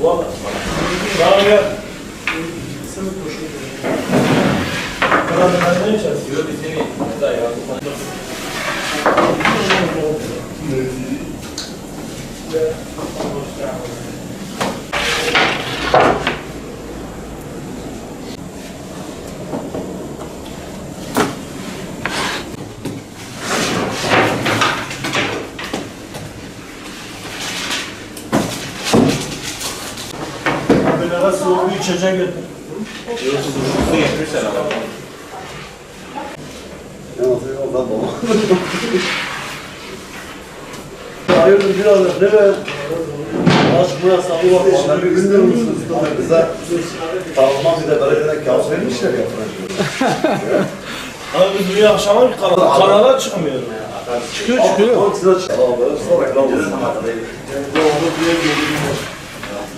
Valla. Bana gel. Sınıf koşuyor. Bana ne içersin? Yok biteni. Ne da ya? Böyle soğuk bir içecek getir. Su getirsen ama. Hayırdır birader, değil mi? Aşkına sabı var, onları bilmiyor musunuz? Bize tavukman bir de belediyeden kağıt vermişler ya. Abi biz bir akşama bir kanala çıkamıyoruz. Çıkıyor.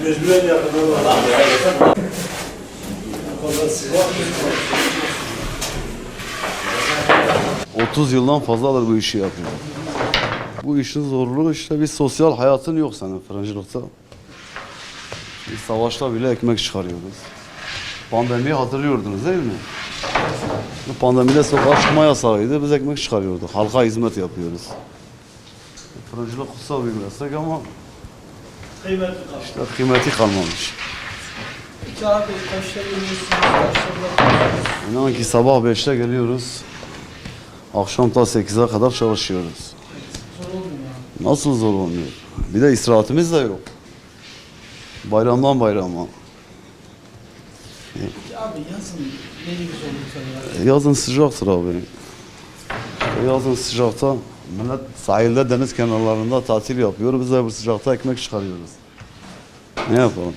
Mecburen yakaladılar. 30 yıldan fazladır bu işi yapıyorum. Bu işin zorluğu işte bir sosyal hayatın yok senin fırıncılıkta. Biz savaşta bile ekmek çıkarıyoruz. Pandemiyi hatırlıyordunuz değil mi? Bu pandemide sokağa çıkma yasağıydı. Biz ekmek çıkarıyorduk. Halka hizmet yapıyoruz. Fırıncılık kutsal bir meslek ama işte kıymeti kalmamış. Peki abi kaçta geliyorsunuz? Kaçta İnan ki sabah 5'te geliyoruz. Akşam ta 8'e kadar çalışıyoruz. zor olmuyor ya. Nasıl zor olmuyor? Bir de istirahatimiz de yok. Bayramdan bayrama. Peki abi yazın ne gibi zorluklar var? Yazın sıcaktır abi. İşte yazın sıcakta millet sahilde deniz kenarlarında tatil yapıyor. Biz de bu sıcakta ekmek çıkarıyoruz. Ne yapalım?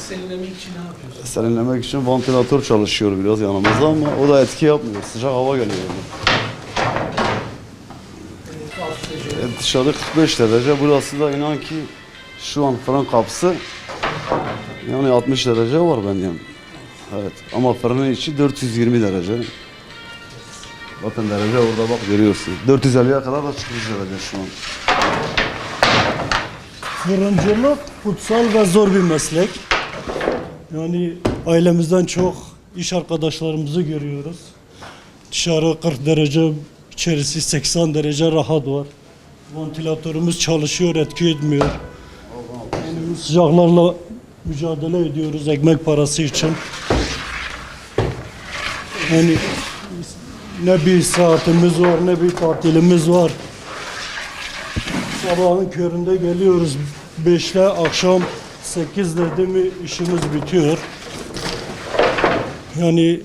Serinlemek için ne yapıyorsunuz? Serinlemek için vantilatör çalışıyor biraz yanımızda ama o da etki yapmıyor. Sıcak hava geliyor. Dışarı 45 derece. Burası da inan ki şu an fırın kapısı yani 60 derece var benden. Evet ama fırının içi 420 derece. Bakın derece orada bak görüyorsun. 450'ye kadar da çıkmış derece şu an. Fırıncılık kutsal ve zor bir meslek. Yani ailemizden çok iş arkadaşlarımızı görüyoruz. Dışarı 40 derece, içerisi 80 derece rahat var. Ventilatörümüz çalışıyor, etki etmiyor. Yani bu sıcaklarla mücadele ediyoruz ekmek parası için. Yani ne bir saatimiz var, ne bir tatilimiz var. Sabahın köründe geliyoruz 5'te, akşam 8 dedi mi işimiz bitiyor. Yani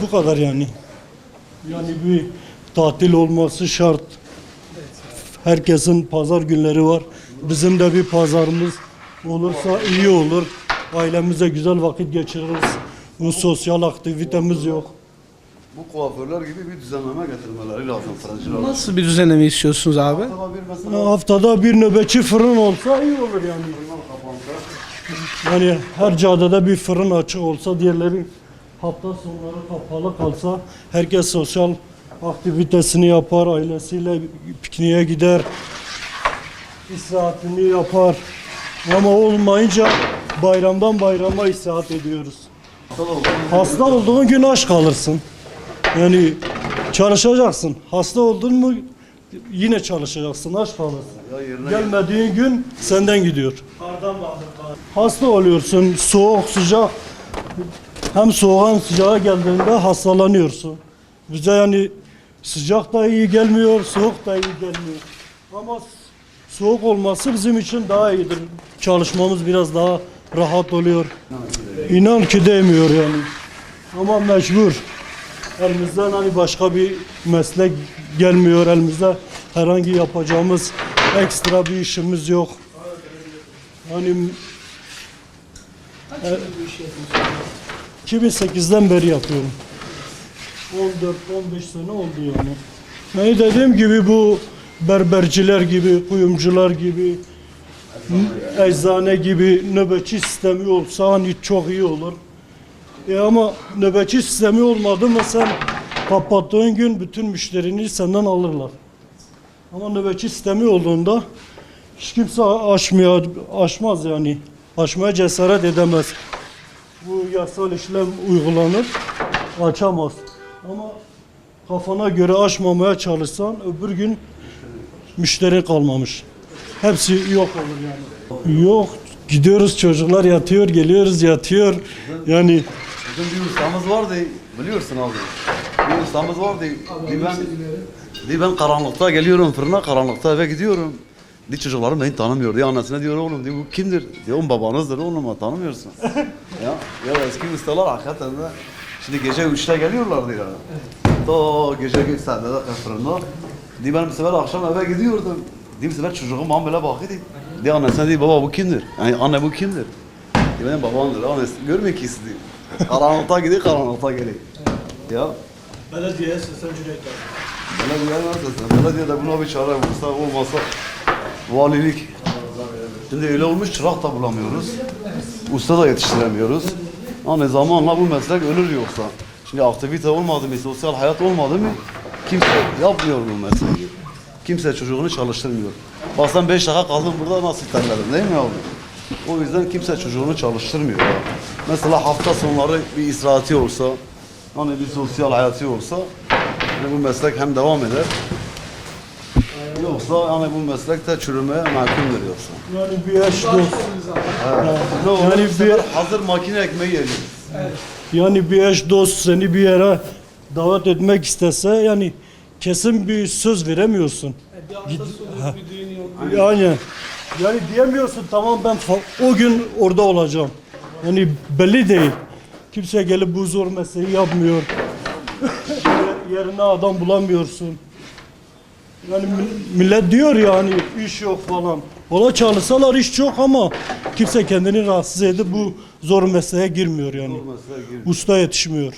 bu kadar yani. Yani bir tatil olması şart. Herkesin pazar günleri var. Bizim de bir pazarımız olursa iyi olur. Ailemize güzel vakit geçiririz. Bu sosyal aktivitemiz yok. Bu kuaförler gibi bir düzenleme getirmeleri lazım fırıncılar. Nasıl bir düzenleme istiyorsunuz abi? Haftada bir nöbetçi fırın olsa iyi olur yani. Yani her caddede bir fırın açık olsa, diğerleri hafta sonları kapalı kalsa, herkes sosyal aktivitesini yapar, ailesiyle pikniğe gider, istirahatini yapar. Ama olmayınca bayramdan bayrama istirahat ediyoruz. Hasta olduğun gün aç kalırsın. Yani çalışacaksın. Hasta oldun mu yine çalışacaksın, aç kalırsın. Gelmediğin gün senden gidiyor. Hasta oluyorsun, soğuk, sıcak. Hem soğuğa hem sıcağa geldiğinde hastalanıyorsun. Bize yani sıcak da iyi gelmiyor, soğuk da iyi gelmiyor. Ama soğuk olması bizim için daha iyidir. Çalışmamız biraz daha rahat oluyor. İnan ki değmiyor yani. Ama mecbur. Elimizden hani başka bir meslek gelmiyor. Elimizde herhangi yapacağımız ekstra bir işimiz yok. Hani Kaç yıl bu işi yapıyorsunuz? 2008'den beri yapıyorum. 14-15 sene oldu yani. Yani dediğim gibi bu berberciler gibi, kuyumcular gibi, eczane gibi nöbetçi sistemi olsa hani çok iyi olur. Ama nöbetçi sistemi olmadı mı sen kapattığın gün bütün müşterini senden alırlar. Ama nöbetçi sistemi olduğunda Hiç kimse aşmaz yani. Aşmaya cesaret edemez. Bu yasal işlem uygulanır, açamaz. Ama kafana göre aşmamaya çalışsan öbür gün müşteri kalmamış. Hepsi yok olur yani. Yok, gidiyoruz çocuklar yatıyor, geliyoruz yatıyor. Yani Bizim bir ustamız vardı, biliyorsun abi. Bir ustamız vardı. Ben karanlıkta geliyorum fırına, karanlıkta eve gidiyorum. Çocuklarım beni tanımıyor. Annesine diyor oğlum diyor, bu kimdir? Diyor babanızdır oğlum ama tanımıyorsun. ya eski ustalar hakikaten de şimdi gece 3'te geliyorlardı ya. Ta gece geç saatlerde fırında. Diye ben bir sefer akşam eve gidiyordum. Diye bir sefer çocuğum bana böyle bakıyordu. Diye annesine diyor baba bu kimdir? Yani anne bu kimdir? Diye benim babamdır. Annesi görmüyor ki sizi. Karanlıkta gidiyor, karanlıkta geliyor. Ya. belediyeye seslen cüret Belediye nasılsın? Belediye de buna bir çare bulsa olmasa valilik. Şimdi öyle olmuş çırak da bulamıyoruz. Usta da yetiştiremiyoruz. Hani zamanla bu meslek ölür yoksa. Şimdi aktivite olmadı mı, sosyal hayat olmadı mı kimse yapmıyor bu mesleği. Kimse çocuğunu çalıştırmıyor. Bazen 5 dakika kaldım burada nasıl terledim değil mi abi? O yüzden kimse çocuğunu çalıştırmıyor. Ya. Mesela hafta sonları bir istirahati olsa, hani bir sosyal hayatı olsa bu meslek hem devam eder. Yoksa hani bu meslekte çürümeye mahkumdur yoksa. Yani bir eş dost. Ne olur Yani bu sefer hazır makine ekmeği yiyeceğiz. Yani bir eş dost seni bir yere davet etmek istese yani kesin bir söz veremiyorsun. Yani diyemiyorsun tamam ben o gün orada olacağım. Yani belli değil. Kimse gelip bu zor mesleği yapmıyor. Yerine adam bulamıyorsun. Yani millet diyor ya hani iş yok falan. Ola çalışsalar iş çok ama kimse kendini rahatsız edip bu zor mesleğe girmiyor yani. Usta yetişmiyor.